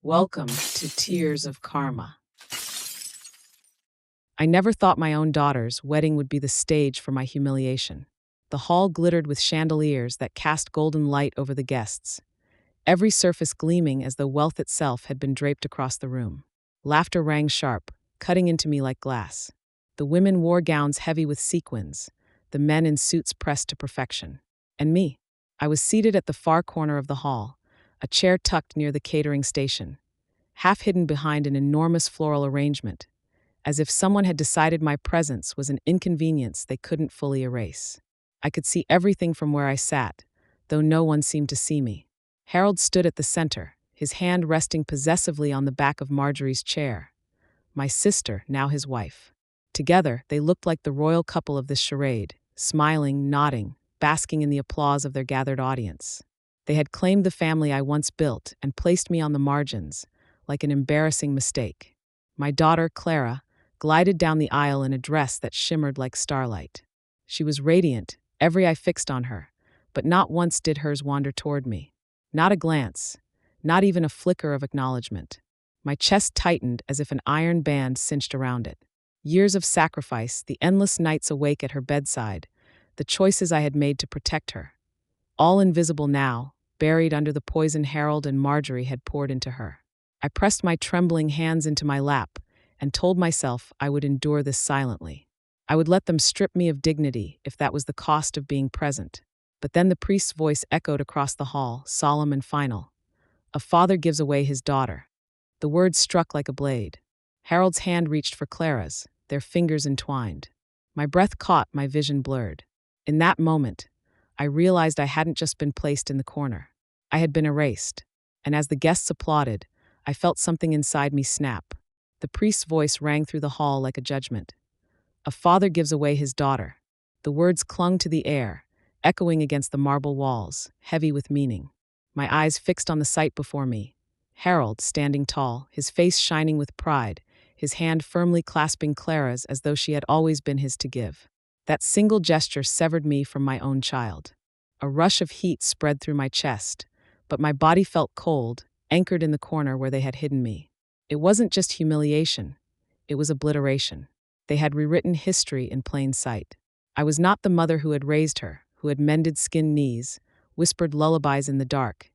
Welcome to Tears of Karma. I never thought my own daughter's wedding would be the stage for my humiliation. The hall glittered with chandeliers that cast golden light over the guests, every surface gleaming as though wealth itself had been draped across the room. Laughter rang sharp, cutting into me like glass. The women wore gowns heavy with sequins, the men in suits pressed to perfection. And me? I was seated at the far corner of the hall, a chair tucked near the catering station, half hidden behind an enormous floral arrangement, as if someone had decided my presence was an inconvenience they couldn't fully erase. I could see everything from where I sat, though no one seemed to see me. Harold stood at the center, his hand resting possessively on the back of Marjorie's chair. My sister, now his wife. Together, they looked like the royal couple of this charade, smiling, nodding, basking in the applause of their gathered audience. They had claimed the family I once built and placed me on the margins, like an embarrassing mistake. My daughter, Clara, glided down the aisle in a dress that shimmered like starlight. She was radiant, every eye fixed on her, but not once did hers wander toward me. Not a glance, not even a flicker of acknowledgement. My chest tightened as if an iron band cinched around it. Years of sacrifice, the endless nights awake at her bedside, the choices I had made to protect her. All invisible now, buried under the poison Harold and Marjorie had poured into her. I pressed my trembling hands into my lap and told myself I would endure this silently. I would let them strip me of dignity if that was the cost of being present. But then the priest's voice echoed across the hall, solemn and final. A father gives away his daughter. The words struck like a blade. Harold's hand reached for Clara's, their fingers entwined. My breath caught, my vision blurred. In that moment, I realized I hadn't just been placed in the corner. I had been erased. And as the guests applauded, I felt something inside me snap. The priest's voice rang through the hall like a judgment. A father gives away his daughter. The words clung to the air, echoing against the marble walls, heavy with meaning. My eyes fixed on the sight before me. Harold, standing tall, his face shining with pride, his hand firmly clasping Clara's as though she had always been his to give. That single gesture severed me from my own child. A rush of heat spread through my chest, but my body felt cold, anchored in the corner where they had hidden me. It wasn't just humiliation, it was obliteration. They had rewritten history in plain sight. I was not the mother who had raised her, who had mended skinned knees, whispered lullabies in the dark,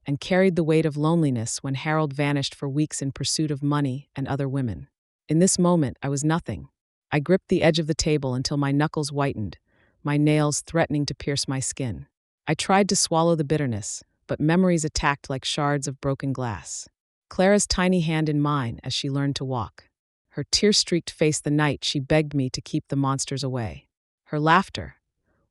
and carried the weight of loneliness when Harold vanished for weeks in pursuit of money and other women. In this moment, I was nothing. I gripped the edge of the table until my knuckles whitened, my nails threatening to pierce my skin. I tried to swallow the bitterness, but memories attacked like shards of broken glass. Clara's tiny hand in mine as she learned to walk. Her tear-streaked face the night she begged me to keep the monsters away. Her laughter,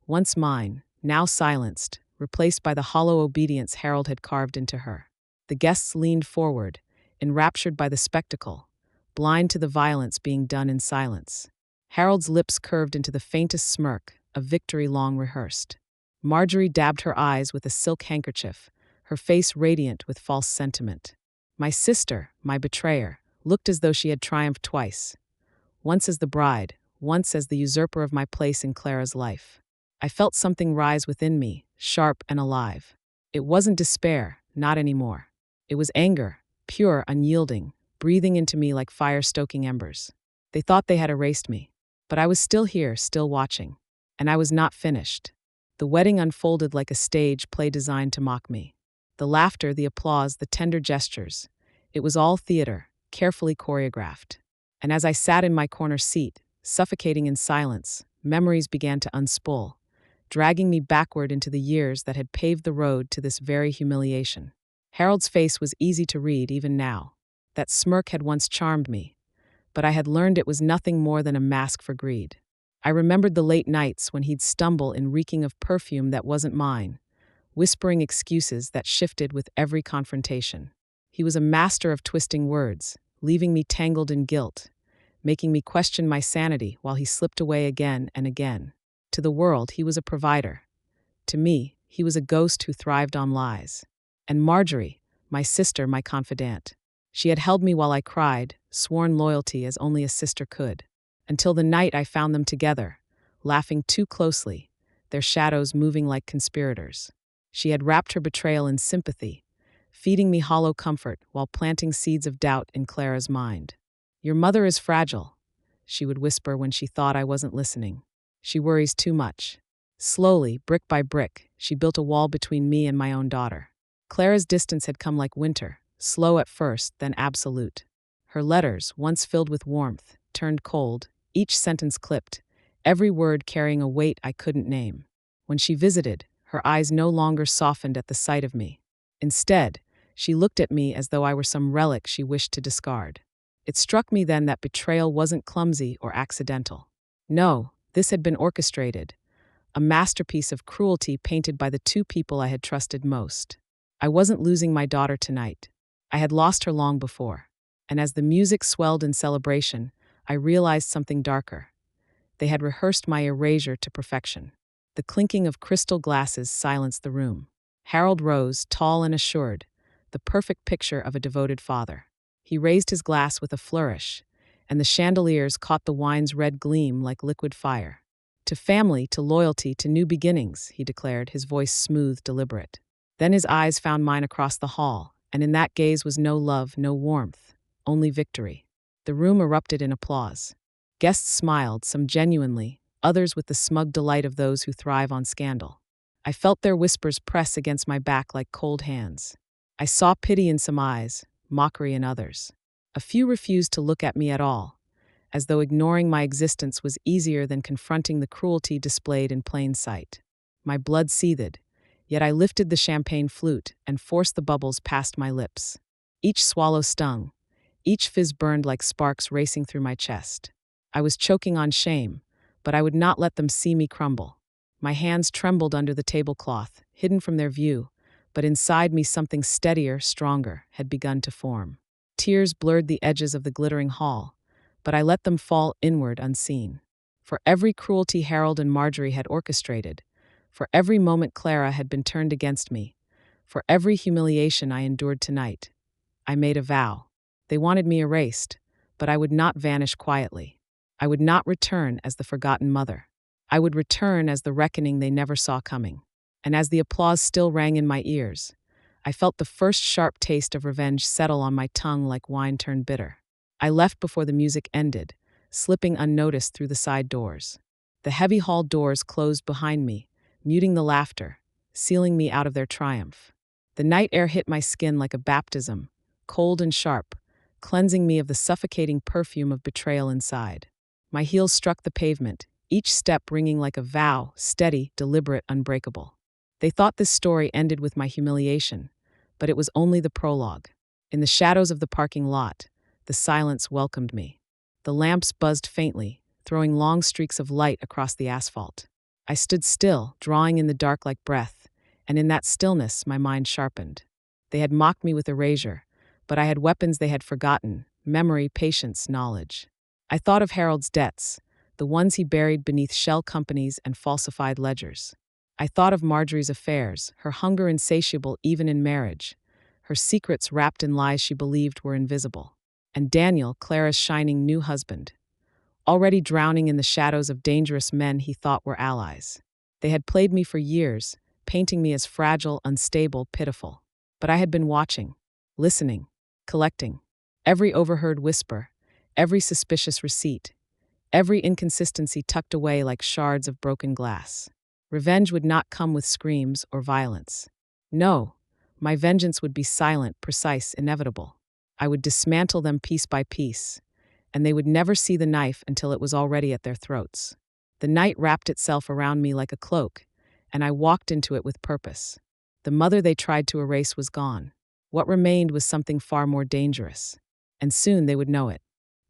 once mine, now silenced, replaced by the hollow obedience Harold had carved into her. The guests leaned forward, enraptured by the spectacle, blind to the violence being done in silence. Harold's lips curved into the faintest smirk, a victory long rehearsed. Marjorie dabbed her eyes with a silk handkerchief, her face radiant with false sentiment. My sister, my betrayer, looked as though she had triumphed twice. Once as the bride, once as the usurper of my place in Clara's life. I felt something rise within me, sharp and alive. It wasn't despair, not anymore. It was anger, pure, unyielding, breathing into me like fire-stoking embers. They thought they had erased me, but I was still here, still watching. And I was not finished. The wedding unfolded like a stage play designed to mock me. The laughter, the applause, the tender gestures. It was all theater, carefully choreographed. And as I sat in my corner seat, suffocating in silence, memories began to unspool, dragging me backward into the years that had paved the road to this very humiliation. Harold's face was easy to read even now. That smirk had once charmed me, but I had learned it was nothing more than a mask for greed. I remembered the late nights when he'd stumble in reeking of perfume that wasn't mine, whispering excuses that shifted with every confrontation. He was a master of twisting words, leaving me tangled in guilt, making me question my sanity while he slipped away again and again. To the world, he was a provider. To me, he was a ghost who thrived on lies. And Marjorie, my sister, my confidante. She had held me while I cried, sworn loyalty as only a sister could. Until the night I found them together, laughing too closely, their shadows moving like conspirators. She had wrapped her betrayal in sympathy, feeding me hollow comfort while planting seeds of doubt in Clara's mind. "Your mother is fragile," she would whisper when she thought I wasn't listening. "She worries too much." Slowly, brick by brick, she built a wall between me and my own daughter. Clara's distance had come like winter, slow at first, then absolute. Her letters, once filled with warmth, turned cold, each sentence clipped, every word carrying a weight I couldn't name. When she visited, her eyes no longer softened at the sight of me. Instead, she looked at me as though I were some relic she wished to discard. It struck me then that betrayal wasn't clumsy or accidental. No, this had been orchestrated, a masterpiece of cruelty painted by the two people I had trusted most. I wasn't losing my daughter tonight. I had lost her long before. And as the music swelled in celebration, I realized something darker. They had rehearsed my erasure to perfection. The clinking of crystal glasses silenced the room. Harold rose, tall and assured, the perfect picture of a devoted father. He raised his glass with a flourish, and the chandeliers caught the wine's red gleam like liquid fire. "To family, to loyalty, to new beginnings," he declared, his voice smooth, deliberate. Then his eyes found mine across the hall, and in that gaze was no love, no warmth, only victory. The room erupted in applause. Guests smiled, some genuinely, others with the smug delight of those who thrive on scandal. I felt their whispers press against my back like cold hands. I saw pity in some eyes, mockery in others. A few refused to look at me at all, as though ignoring my existence was easier than confronting the cruelty displayed in plain sight. My blood seethed, yet I lifted the champagne flute and forced the bubbles past my lips. Each swallow stung, each fizz burned like sparks racing through my chest. I was choking on shame, but I would not let them see me crumble. My hands trembled under the tablecloth, hidden from their view, but inside me something steadier, stronger, had begun to form. Tears blurred the edges of the glittering hall, but I let them fall inward unseen. For every cruelty Harold and Marjorie had orchestrated, for every moment Clara had been turned against me, for every humiliation I endured tonight, I made a vow. They wanted me erased, but I would not vanish quietly. I would not return as the forgotten mother. I would return as the reckoning they never saw coming. And as the applause still rang in my ears, I felt the first sharp taste of revenge settle on my tongue like wine turned bitter. I left before the music ended, slipping unnoticed through the side doors. The heavy hall doors closed behind me, muting the laughter, sealing me out of their triumph. The night air hit my skin like a baptism, cold and sharp, cleansing me of the suffocating perfume of betrayal inside. My heels struck the pavement, each step ringing like a vow, steady, deliberate, unbreakable. They thought this story ended with my humiliation, but it was only the prologue. In the shadows of the parking lot, the silence welcomed me. The lamps buzzed faintly, throwing long streaks of light across the asphalt. I stood still, drawing in the dark like breath, and in that stillness my mind sharpened. They had mocked me with erasure, but I had weapons they had forgotten: memory, patience, knowledge. I thought of Harold's debts, the ones he buried beneath shell companies and falsified ledgers. I thought of Marjorie's affairs, her hunger insatiable even in marriage, her secrets wrapped in lies she believed were invisible. And Daniel, Clara's shining new husband, already drowning in the shadows of dangerous men he thought were allies. They had played me for years, painting me as fragile, unstable, pitiful. But I had been watching, listening, collecting. Every overheard whisper, every suspicious receipt, every inconsistency tucked away like shards of broken glass. Revenge would not come with screams or violence. No, my vengeance would be silent, precise, inevitable. I would dismantle them piece by piece, and they would never see the knife until it was already at their throats. The night wrapped itself around me like a cloak, and I walked into it with purpose. The mother they tried to erase was gone. What remained was something far more dangerous, and soon they would know it.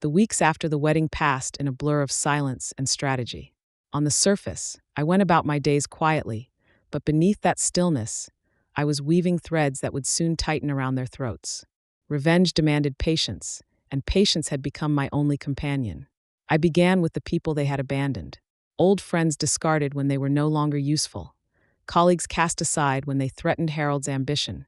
The weeks after the wedding passed in a blur of silence and strategy. On the surface, I went about my days quietly, but beneath that stillness, I was weaving threads that would soon tighten around their throats. Revenge demanded patience, and patience had become my only companion. I began with the people they had abandoned. Old friends discarded when they were no longer useful. Colleagues cast aside when they threatened Harold's ambition.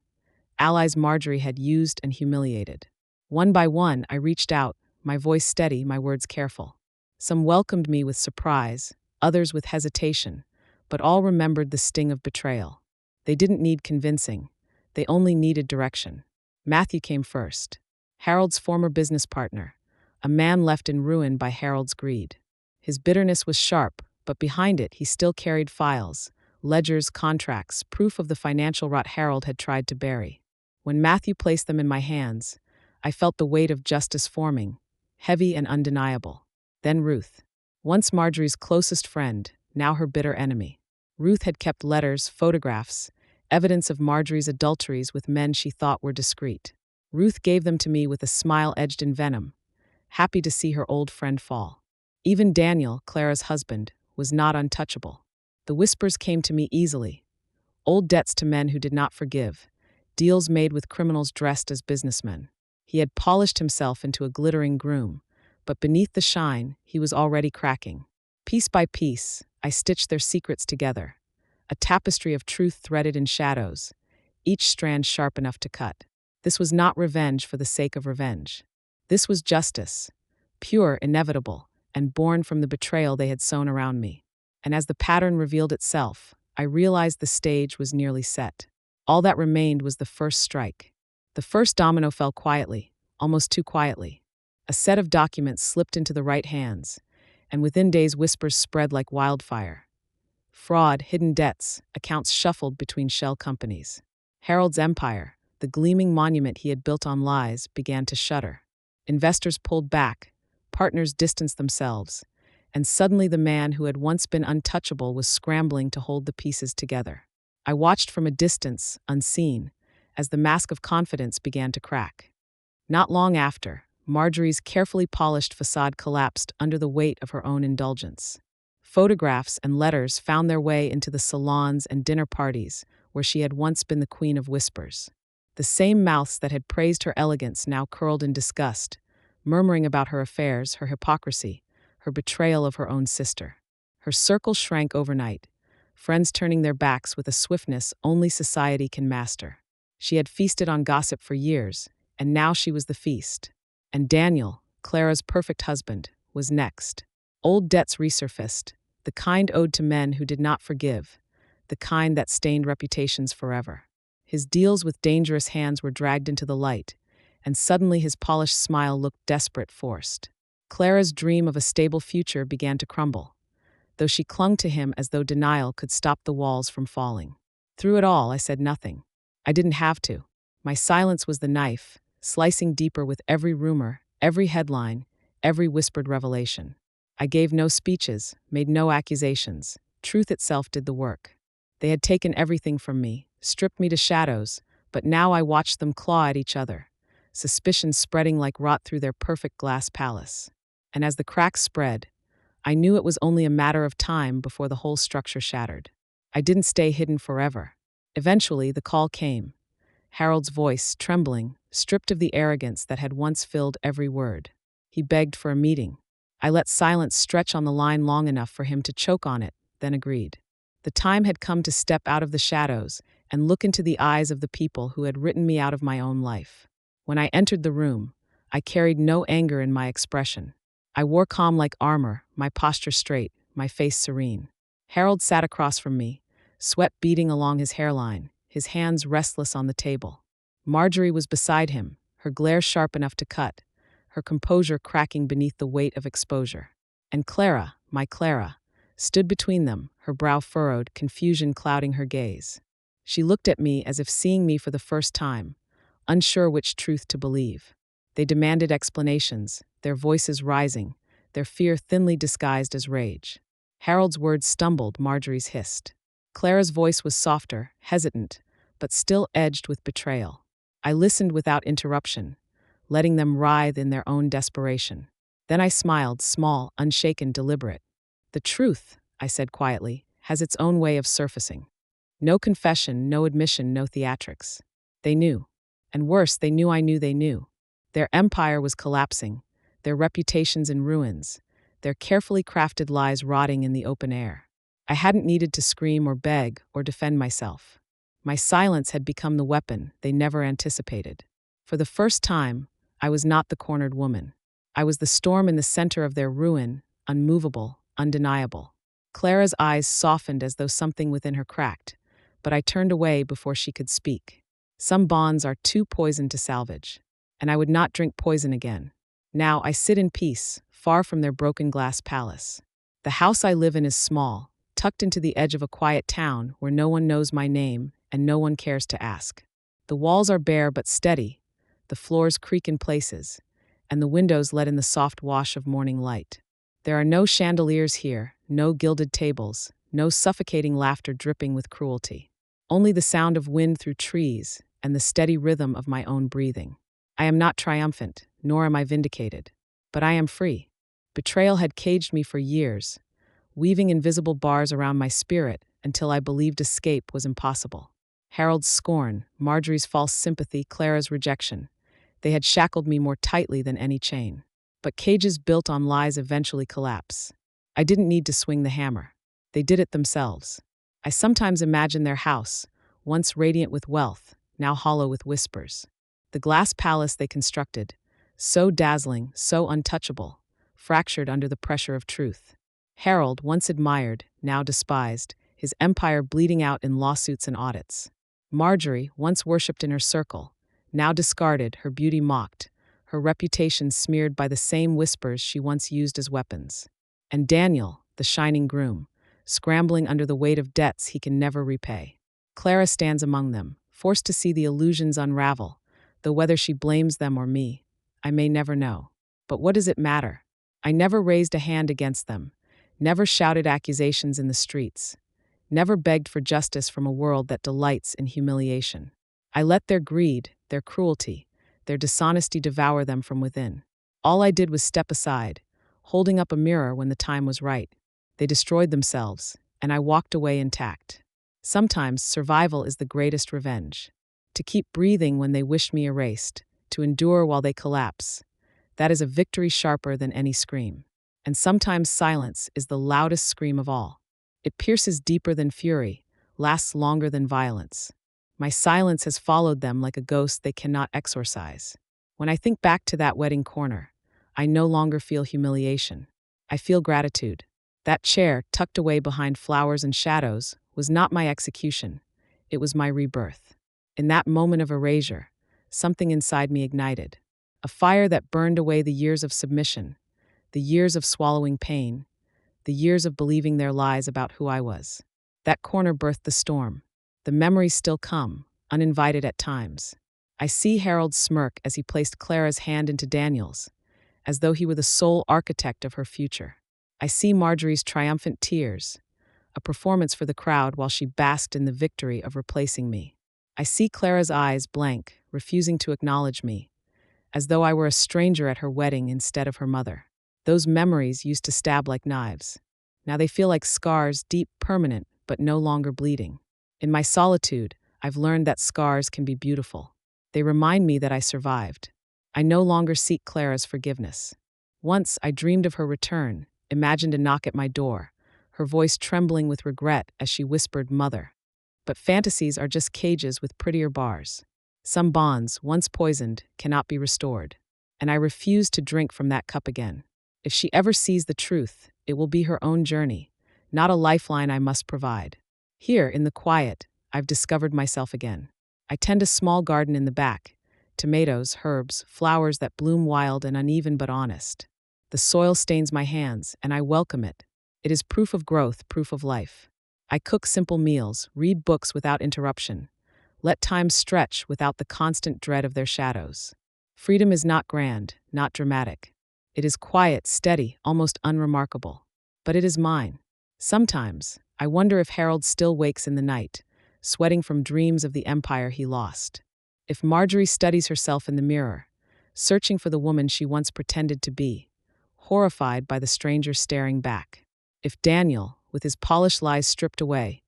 Allies Marjorie had used and humiliated. One by one, I reached out, my voice steady, my words careful. Some welcomed me with surprise, others with hesitation, but all remembered the sting of betrayal. They didn't need convincing. They only needed direction. Matthew came first. Harold's former business partner, a man left in ruin by Harold's greed. His bitterness was sharp, but behind it he still carried files, ledgers, contracts, proof of the financial rot Harold had tried to bury. When Matthew placed them in my hands, I felt the weight of justice forming, heavy and undeniable. Then Ruth. Once Marjorie's closest friend, now her bitter enemy. Ruth had kept letters, photographs, evidence of Marjorie's adulteries with men she thought were discreet. Ruth gave them to me with a smile edged in venom, happy to see her old friend fall. Even Daniel, Clara's husband, was not untouchable. The whispers came to me easily. Old debts to men who did not forgive, deals made with criminals dressed as businessmen. He had polished himself into a glittering groom, but beneath the shine, he was already cracking. Piece by piece, I stitched their secrets together, a tapestry of truth threaded in shadows, each strand sharp enough to cut. This was not revenge for the sake of revenge. This was justice, pure, inevitable, and born from the betrayal they had sown around me. And as the pattern revealed itself, I realized the stage was nearly set. All that remained was the first strike. The first domino fell quietly, almost too quietly. A set of documents slipped into the right hands, and within days whispers spread like wildfire. Fraud, hidden debts, accounts shuffled between shell companies. Harold's empire, the gleaming monument he had built on lies, began to shudder. Investors pulled back, partners distanced themselves, and suddenly the man who had once been untouchable was scrambling to hold the pieces together. I watched from a distance, unseen, as the mask of confidence began to crack. Not long after, Marjorie's carefully polished facade collapsed under the weight of her own indulgence. Photographs and letters found their way into the salons and dinner parties where she had once been the queen of whispers. The same mouths that had praised her elegance now curled in disgust, murmuring about her affairs, her hypocrisy, her betrayal of her own sister. Her circle shrank overnight, friends turning their backs with a swiftness only society can master. She had feasted on gossip for years, and now she was the feast. And Daniel, Clara's perfect husband, was next. Old debts resurfaced, the kind owed to men who did not forgive, the kind that stained reputations forever. His deals with dangerous hands were dragged into the light, and suddenly his polished smile looked desperate, forced. Clara's dream of a stable future began to crumble, though she clung to him as though denial could stop the walls from falling. Through it all, I said nothing. I didn't have to. My silence was the knife, slicing deeper with every rumor, every headline, every whispered revelation. I gave no speeches, made no accusations. Truth itself did the work. They had taken everything from me, stripped me to shadows, but now I watched them claw at each other, suspicion spreading like rot through their perfect glass palace. And as the cracks spread, I knew it was only a matter of time before the whole structure shattered. I didn't stay hidden forever. Eventually, the call came. Harold's voice, trembling, stripped of the arrogance that had once filled every word. He begged for a meeting. I let silence stretch on the line long enough for him to choke on it, then agreed. The time had come to step out of the shadows and look into the eyes of the people who had written me out of my own life. When I entered the room, I carried no anger in my expression. I wore calm like armor, my posture straight, my face serene. Harold sat across from me, sweat beading along his hairline, his hands restless on the table. Marjorie was beside him, her glare sharp enough to cut, her composure cracking beneath the weight of exposure. And Clara, my Clara, stood between them, her brow furrowed, confusion clouding her gaze. She looked at me as if seeing me for the first time, unsure which truth to believe. They demanded explanations, their voices rising, their fear thinly disguised as rage. Harold's words stumbled, Marjorie's hissed. Clara's voice was softer, hesitant, but still edged with betrayal. I listened without interruption, letting them writhe in their own desperation. Then I smiled, small, unshaken, deliberate. The truth, I said quietly, has its own way of surfacing. No confession, no admission, no theatrics. They knew. And worse, they knew I knew they knew. Their empire was collapsing, their reputations in ruins, their carefully crafted lies rotting in the open air. I hadn't needed to scream or beg or defend myself. My silence had become the weapon they never anticipated. For the first time, I was not the cornered woman. I was the storm in the center of their ruin, unmovable, undeniable. Clara's eyes softened as though something within her cracked, but I turned away before she could speak. Some bonds are too poisoned to salvage, and I would not drink poison again. Now I sit in peace, far from their broken glass palace. The house I live in is small, tucked into the edge of a quiet town where no one knows my name and no one cares to ask. The walls are bare but steady, the floors creak in places, and the windows let in the soft wash of morning light. There are no chandeliers here, no gilded tables, no suffocating laughter dripping with cruelty. Only the sound of wind through trees and the steady rhythm of my own breathing. I am not triumphant, nor am I vindicated, but I am free. Betrayal had caged me for years, weaving invisible bars around my spirit until I believed escape was impossible. Harold's scorn, Marjorie's false sympathy, Clara's rejection. They had shackled me more tightly than any chain. But cages built on lies eventually collapse. I didn't need to swing the hammer. They did it themselves. I sometimes imagine their house, once radiant with wealth, now hollow with whispers. The glass palace they constructed, so dazzling, so untouchable, fractured under the pressure of truth. Harold, once admired, now despised, his empire bleeding out in lawsuits and audits. Marjorie, once worshipped in her circle, now discarded, her beauty mocked, her reputation smeared by the same whispers she once used as weapons. And Daniel, the shining groom, scrambling under the weight of debts he can never repay. Clara stands among them, forced to see the illusions unravel, though whether she blames them or me, I may never know. But what does it matter? I never raised a hand against them, never shouted accusations in the streets, never begged for justice from a world that delights in humiliation. I let their greed, their cruelty, their dishonesty devour them from within. All I did was step aside, holding up a mirror when the time was right. They destroyed themselves, and I walked away intact. Sometimes survival is the greatest revenge. To keep breathing when they wished me erased, to endure while they collapse. That is a victory sharper than any scream. And sometimes silence is the loudest scream of all. It pierces deeper than fury, lasts longer than violence. My silence has followed them like a ghost they cannot exorcise. When I think back to that wedding corner, I no longer feel humiliation. I feel gratitude. That chair, tucked away behind flowers and shadows, was not my execution. It was my rebirth. In that moment of erasure, something inside me ignited. A fire that burned away the years of submission, the years of swallowing pain, the years of believing their lies about who I was. That corner birthed the storm. The memories still come, uninvited at times. I see Harold's smirk as he placed Clara's hand into Daniel's, as though he were the sole architect of her future. I see Marjorie's triumphant tears, a performance for the crowd while she basked in the victory of replacing me. I see Clara's eyes blank, refusing to acknowledge me, as though I were a stranger at her wedding instead of her mother. Those memories used to stab like knives. Now they feel like scars, deep, permanent, but no longer bleeding. In my solitude, I've learned that scars can be beautiful. They remind me that I survived. I no longer seek Clara's forgiveness. Once I dreamed of her return, imagined a knock at my door, her voice trembling with regret as she whispered, "Mother." But fantasies are just cages with prettier bars. Some bonds, once poisoned, cannot be restored. And I refuse to drink from that cup again. If she ever sees the truth, it will be her own journey, not a lifeline I must provide. Here, in the quiet, I've discovered myself again. I tend a small garden in the back, tomatoes, herbs, flowers that bloom wild and uneven but honest. The soil stains my hands, and I welcome it. It is proof of growth, proof of life. I cook simple meals, read books without interruption, let time stretch without the constant dread of their shadows. Freedom is not grand, not dramatic. It is quiet, steady, almost unremarkable. But it is mine. Sometimes, I wonder if Harold still wakes in the night, sweating from dreams of the empire he lost. If Marjorie studies herself in the mirror, searching for the woman she once pretended to be, horrified by the stranger staring back. If Daniel, with his polished lies stripped away,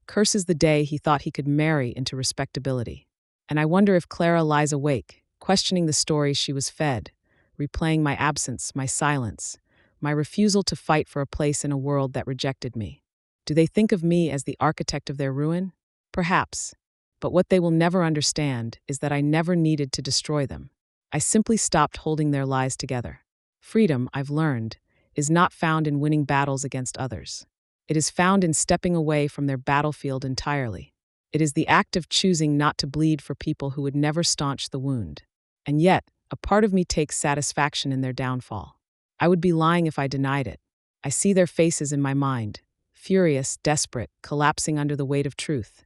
curses the day he thought he could marry into respectability. And I wonder if Clara lies awake, questioning the stories she was fed, replaying my absence, my silence, my refusal to fight for a place in a world that rejected me. Do they think of me as the architect of their ruin? Perhaps. But what they will never understand is that I never needed to destroy them. I simply stopped holding their lies together. Freedom, I've learned, is not found in winning battles against others. It is found in stepping away from their battlefield entirely. It is the act of choosing not to bleed for people who would never staunch the wound. And yet, a part of me takes satisfaction in their downfall. I would be lying if I denied it. I see their faces in my mind, furious, desperate, collapsing under the weight of truth,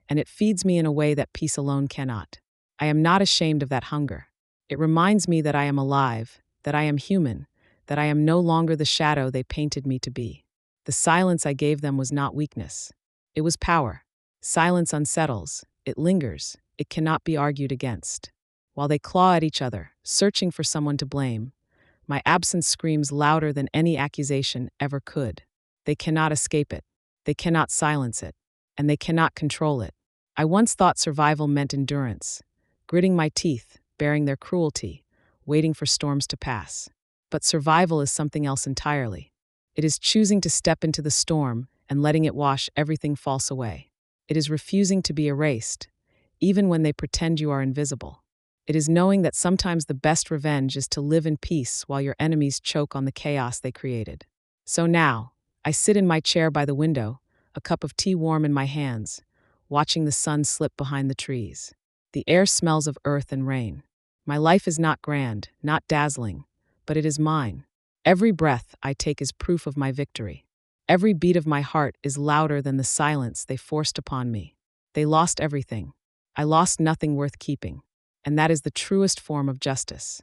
and it feeds me in a way that peace alone cannot. I am not ashamed of that hunger. It reminds me that I am alive, that I am human, that I am no longer the shadow they painted me to be. The silence I gave them was not weakness. It was power. Silence unsettles, it lingers, it cannot be argued against. While they claw at each other, searching for someone to blame, my absence screams louder than any accusation ever could. They cannot escape it. They cannot silence it. And they cannot control it. I once thought survival meant endurance, gritting my teeth, bearing their cruelty, waiting for storms to pass. But survival is something else entirely. It is choosing to step into the storm and letting it wash everything false away. It is refusing to be erased, even when they pretend you are invisible. It is knowing that sometimes the best revenge is to live in peace while your enemies choke on the chaos they created. So now, I sit in my chair by the window, a cup of tea warm in my hands, watching the sun slip behind the trees. The air smells of earth and rain. My life is not grand, not dazzling, but it is mine. Every breath I take is proof of my victory. Every beat of my heart is louder than the silence they forced upon me. They lost everything. I lost nothing worth keeping. And that is the truest form of justice.